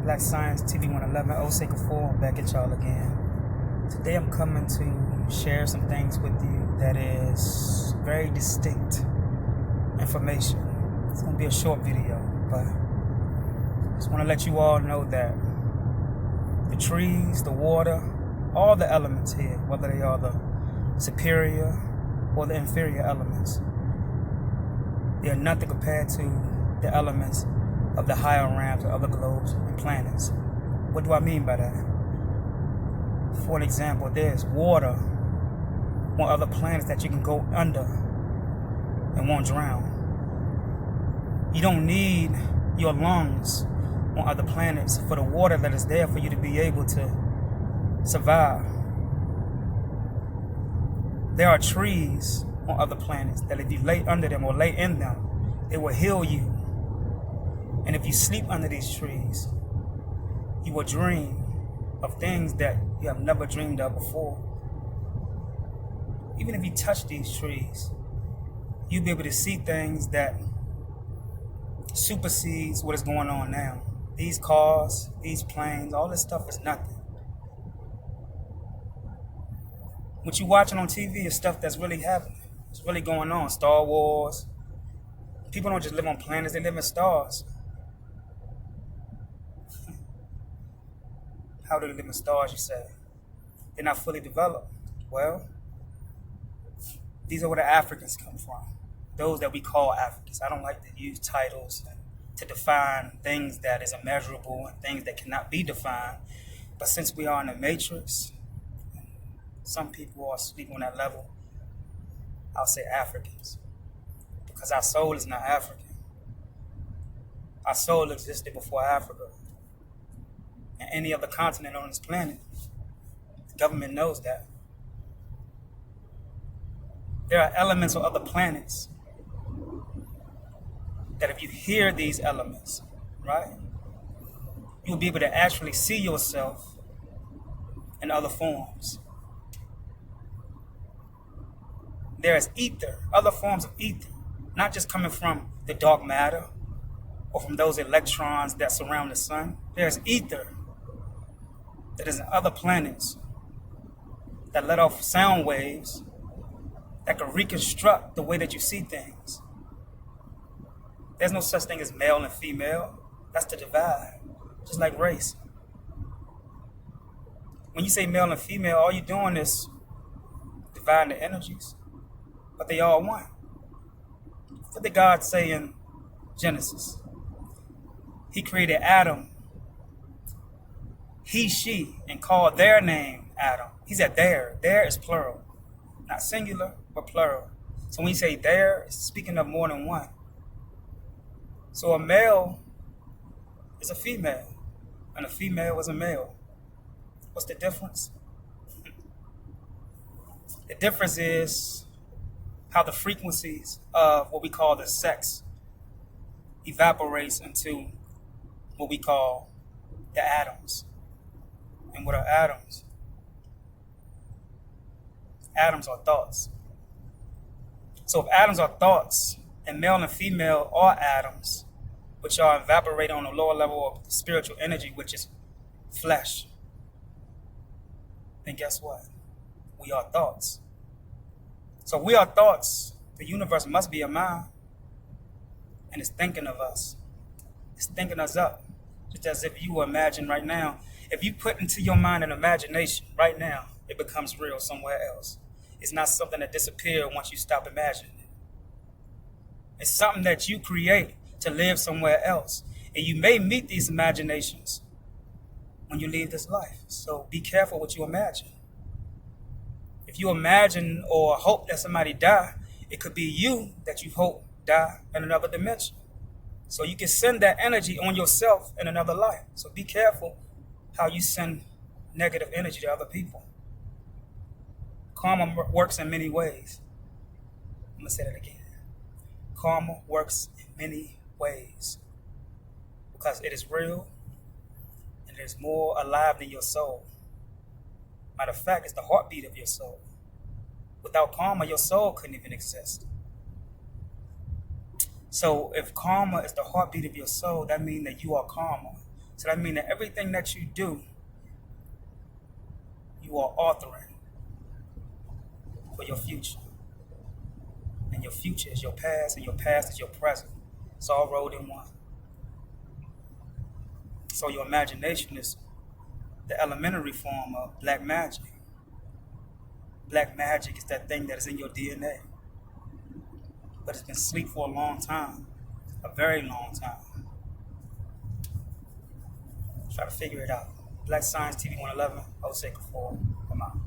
Black Science TV 111, Osei Kufuor, I'm back at y'all again. Today I'm coming to share some things with you that is very distinct information. It's going to be a short video, but I just want to let you all know that the trees, the water, all the elements here, whether they are the superior or the inferior elements, they are nothing compared to the elements of the higher realms of other globes and planets. What do I mean by that? For an example, there's water on other planets that you can go under and won't drown. You don't need your lungs on other planets for the water that is there for you to be able to survive. There are trees on other planets that if you lay under them or lay in them, they will heal you. And if you sleep under these trees, you will dream of things that you have never dreamed of before. Even if you touch these trees, you'll be able to see things that supersedes what is going on now. These cars, these planes, all this stuff is nothing. What you're watching on TV is stuff that's really happening. It's really going on. Star Wars. People don't just live on planets, they live in stars. How do they live in stars, you say? They're not fully developed. Well, these are where the Africans come from. Those that we call Africans. I don't like to use titles to define things that is immeasurable and things that cannot be defined. But since we are in the matrix, some people are sleeping on that level, I'll say Africans. Because our soul is not African. Our soul existed before Africa and any other continent on this planet. The government knows that. There are elements on other planets that if you hear these elements, right, you'll be able to actually see yourself in other forms. There is ether, other forms of ether, not just coming from the dark matter or from those electrons that surround the sun. There's ether that is in other planets that let off sound waves that can reconstruct the way that you see things. There's no such thing as male and female. That's the divide, just like race. When you say male and female, all you're doing is dividing the energies, but they all one. What did God say in Genesis? He created Adam, he, she, and called their name Adam. He said there is plural, not singular, but plural. So when you say there, it's speaking of more than one. So a male is a female, and a female is a male. What's the difference? The difference is how the frequencies of what we call the sex evaporates into what we call the atoms. And what are atoms? Atoms are thoughts. So if atoms are thoughts, and male and female are atoms, which are evaporated on a lower level of spiritual energy, which is flesh, then guess what? We are thoughts. So we are thoughts. The universe must be a mind, and it's thinking of us. It's thinking us up, just as if you imagine right now. If you put into your mind an imagination right now, it becomes real somewhere else. It's not something that disappears once you stop imagining it. It's something that you create to live somewhere else. And you may meet these imaginations when you leave this life. So be careful what you imagine. If you imagine or hope that somebody die, it could be you that you hope die in another dimension. So you can send that energy on yourself in another life. So be careful how you send negative energy to other people. Karma works in many ways. I'm going to say that again. Karma works in many ways because it is real and it is more alive than your soul. Matter of fact, it's the heartbeat of your soul. Without karma, your soul couldn't even exist. So if karma is the heartbeat of your soul, that means that you are karma. So that means that everything that you do, you are authoring for your future. And your future is your past, and your past is your present. It's all rolled in one. So your imagination is the elementary form of black magic. Black magic is that thing that is in your DNA, but it's been asleep for a long time, a very long time. Try to figure it out. Black Science TV 111, Osei Kufuor. Come out.